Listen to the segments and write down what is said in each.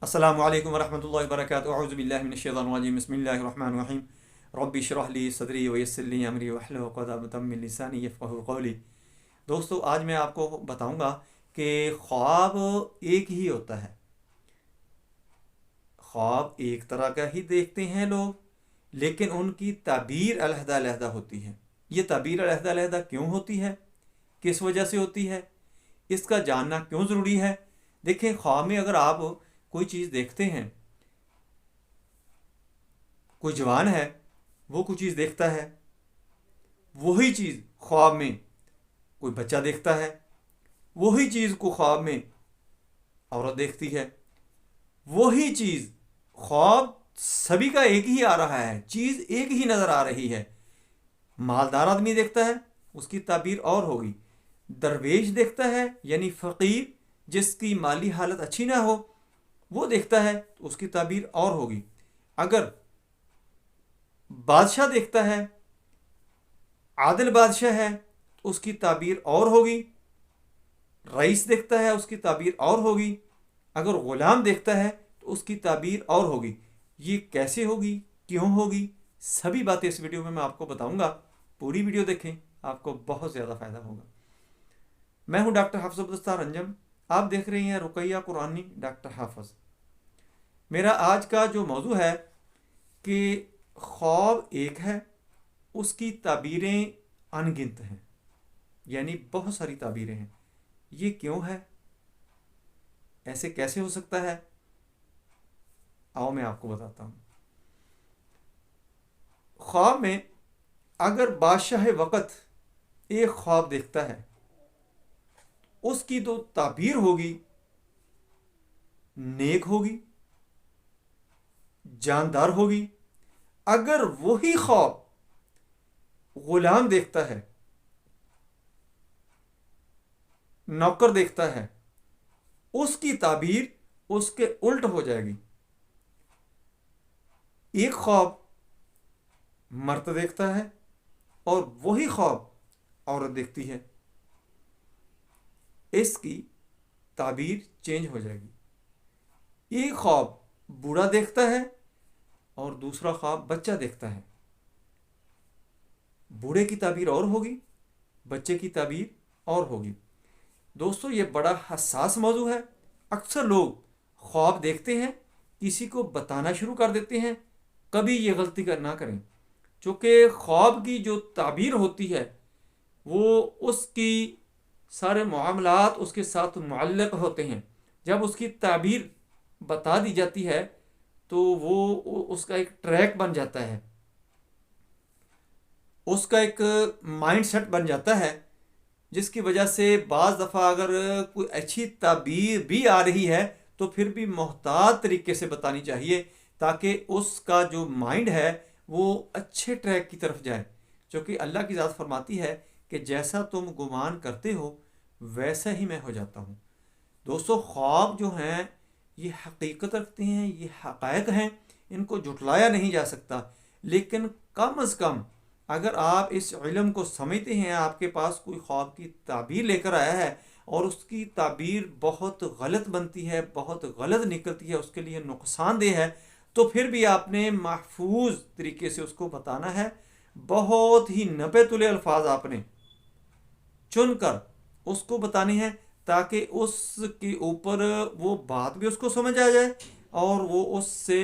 अस्सलामु अलैकुम वरहमतुल्लाहि वबरकातुहू अऊज़ु बिल्लाहि मिनश्शैतानिर रजीम बिस्मिल्लाहिर रहमानिर रहीम रब्बि इश्रह ली सदरी व यस्सिर ली अमरी वहलुल उक़दतम मिन लिसानी यफ़क़हू क़ौली। दोस्तों, आज मैं आपको बताऊंगा कि ख्वाब एक ही होता है। ख्वाब एक तरह का ही देखते हैं लोग, लेकिन उनकी ताबीर अलहदा-अलहदा होती है। ये ताबीर अलहदा-अलहदा क्यों होती है, किस वजह से होती है, इसका जानना क्यों ज़रूरी है। देखें, ख्वाब में अगर आप कोई चीज़ देखते हैं, कोई जवान है, वो कोई चीज़ देखता है, वही चीज़ ख्वाब में कोई बच्चा देखता है, वही चीज़ को ख्वाब में औरत देखती है, वही चीज़ ख्वाब सभी का एक ही आ रहा है, चीज़ एक ही नज़र आ रही है। मालदार आदमी देखता है, उसकी ताबीर और होगी। दरवेश देखता है यानी फ़कीर, जिसकी माली हालत अच्छी ना हो, वो देखता है तो उसकी ताबीर और होगी। अगर बादशाह देखता है, आदिल बादशाह है, तो उसकी ताबीर और होगी। रईस देखता है, उसकी ताबीर और होगी। अगर ग़ुलाम देखता है तो उसकी ताबीर और होगी। ये कैसे होगी, क्यों होगी, सभी बातें इस वीडियो में मैं आपको बताऊंगा। पूरी वीडियो देखें, आपको बहुत ज़्यादा फ़ायदा होगा। मैं हूं डॉक्टर हाफिज़ अब्दुल रंजन। आप देख रहे हैं रुकैया कुरानी डॉक्टर हाफिज़। मेरा आज का जो मौजू है कि ख्वाब एक है, उसकी ताबीरें अनगिनत हैं, यानी बहुत सारी ताबीरें हैं। ये क्यों है, ऐसे कैसे हो सकता है, आओ मैं आपको बताता हूँ। ख्वाब में अगर बादशाह वक़्त एक ख्वाब देखता है, उसकी तो ताबीर होगी, नेक होगी, जानदार होगी। अगर वही ख्वाब गुलाम देखता है, नौकर देखता है, उसकी ताबीर उसके उल्ट हो जाएगी। एक ख्वाब मर्द देखता है और वही ख्वाब औरत देखती है, इसकी ताबीर चेंज हो जाएगी। एक ख्वाब बूढ़ा देखता है और दूसरा ख्वाब बच्चा देखता है, बूढ़े की ताबीर और होगी, बच्चे की ताबीर और होगी। दोस्तों, ये बड़ा हसास मौजू है। अक्सर लोग ख्वाब देखते हैं, किसी को बताना शुरू कर देते हैं। कभी ये गलती ना करें, चूँकि ख्वाब की जो ताबीर होती है वो उसकी सारे मामलात उसके साथ मुअल्लक़ होते हैं। जब उसकी ताबीर बता दी जाती है तो वो उसका एक ट्रैक बन जाता है, उसका एक माइंड सेट बन जाता है, जिसकी वजह से बाज़ दफ़ा अगर कोई अच्छी ताबीर भी आ रही है तो फिर भी मोहतात तरीके से बतानी चाहिए, ताकि उसका जो माइंड है वो अच्छे ट्रैक की तरफ जाए। क्योंकि अल्लाह की ज़ात फरमाती है कि जैसा तुम गुमान करते हो वैसा ही मैं हो जाता हूँ। दोस्तों, ख्वाब जो हैं ये हकीकत रखते हैं, ये हक़ाइक़ हैं, इनको झुटलाया नहीं जा सकता। लेकिन कम अज़ कम अगर आप इस इल्म को समझते हैं, आपके पास कोई ख्वाब की ताबीर लेकर आया है और उसकी ताबीर बहुत गलत बनती है, बहुत गलत निकलती है, उसके लिए नुकसानदेह है, तो फिर भी आपने महफूज तरीके से उसको बताना है। बहुत ही नपे तुले अल्फाज आपने चुनकर उसको बताने हैं, ताकि उसके ऊपर वो बात भी उसको समझ आ जाए और वो उससे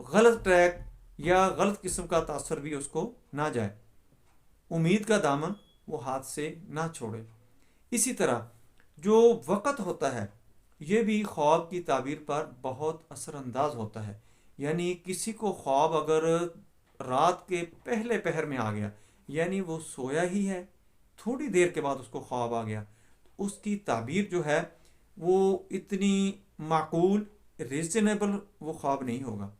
गलत ट्रैक या गलत किस्म का तासर भी उसको ना जाए, उम्मीद का दामन वो हाथ से ना छोड़े। इसी तरह जो वक़्त होता है ये भी ख्वाब की ताबीर पर बहुत असरअंदाज होता है। यानी किसी को ख्वाब अगर रात के पहले पहर में आ गया, यानी वो सोया ही है, थोड़ी देर के बाद उसको ख्वाब आ गया, तो उसकी ताबीर जो है वो इतनी माकूल, रीज़नेबल वो ख्वाब नहीं होगा।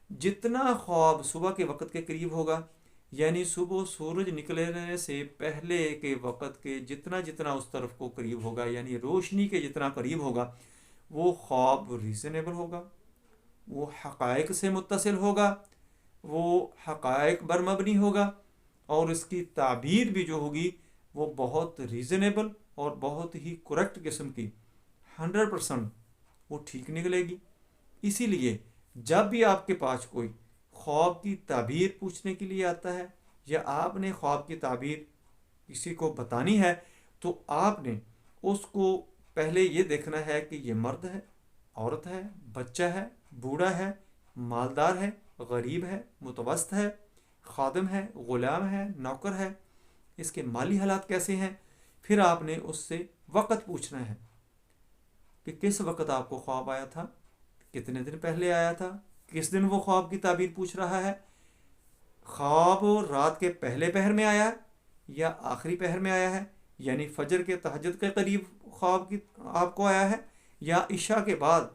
जितना ख्वाब सुबह के वक़्त के करीब होगा, यानी सुबह सूरज निकलने से पहले के वक़्त के जितना जितना उस तरफ को करीब होगा, यानी रोशनी के जितना करीब होगा, वो ख्वाब रीज़नेबल होगा, वो हक़ाइक़ से मुत्तसिल होगा, वो हक़ाइक़ पर मबनी होगा, और इसकी ताबीर भी जो होगी वो बहुत रीज़नेबल और बहुत ही करेक्ट किस्म की 100% वो ठीक निकलेगी। इसीलिए जब भी आपके पास कोई ख्वाब की ताबीर पूछने के लिए आता है या आपने ख्वाब की ताबीर किसी को बतानी है, तो आपने उसको पहले ये देखना है कि ये मर्द है, औरत है, बच्चा है, बूढ़ा है, मालदार है, गरीब है, मुतवस्त है, खादिम है, ग़ुलाम है, नौकर है, इसके माली हालात कैसे हैं। फिर आपने उससे वक़्त पूछना है कि किस वक़्त आपको ख्वाब आया था, कितने दिन पहले आया था, किस दिन वो ख्वाब की ताबीर पूछ रहा है। ख्वाब रात के पहले पहर में आया है या आखिरी पहर में आया है, यानी फजर के तहज्जुद के करीब ख्वाब की आपको आया है, या इशा के बाद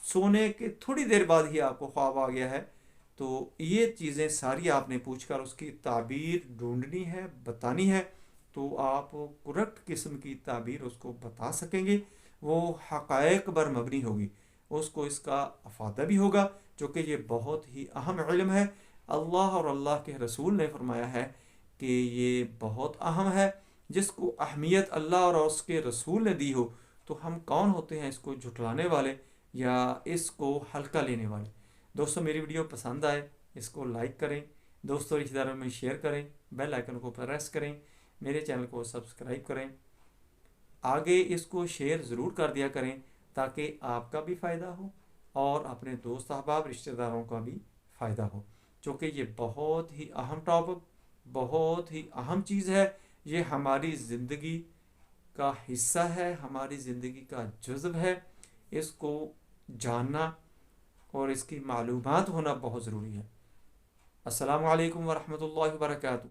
सोने के थोड़ी देर बाद ही आपको ख्वाब आ गया है। तो ये चीज़ें सारी आपने पूछकर उसकी ताबीर ढूंढनी है, बतानी है, तो आप करेक्ट किस्म की ताबीर उसको बता सकेंगे। वो हक़ाइक़ पर मबनी होगी, उसको इसका अफादा भी होगा, जो कि ये बहुत ही अहम इल्म है। अल्लाह और अल्लाह के रसूल ने फरमाया है कि ये बहुत अहम है, जिसको अहमियत अल्लाह और उसके रसूल ने दी हो, तो हम कौन होते हैं इसको झुठलाने वाले या इसको हल्का लेने वाले। दोस्तों, मेरी वीडियो पसंद आए इसको लाइक करें, दोस्तों रिश्तेदारों में शेयर करें, बेल आइकन को प्रेस करें, मेरे चैनल को सब्सक्राइब करें, आगे इसको शेयर ज़रूर कर दिया करें ताकि आपका भी फ़ायदा हो और अपने दोस्त अहबाब रिश्तेदारों का भी फ़ायदा हो, क्योंकि ये बहुत ही अहम टॉपिक, बहुत ही अहम चीज़ है। ये हमारी ज़िंदगी का हिस्सा है, हमारी ज़िंदगी का जुज़्व है। इसको जानना और इसकी मालूमात होना बहुत ज़रूरी है। अस्सलामु अलैकुम वरहमतुल्लाहि वबरकातुहू।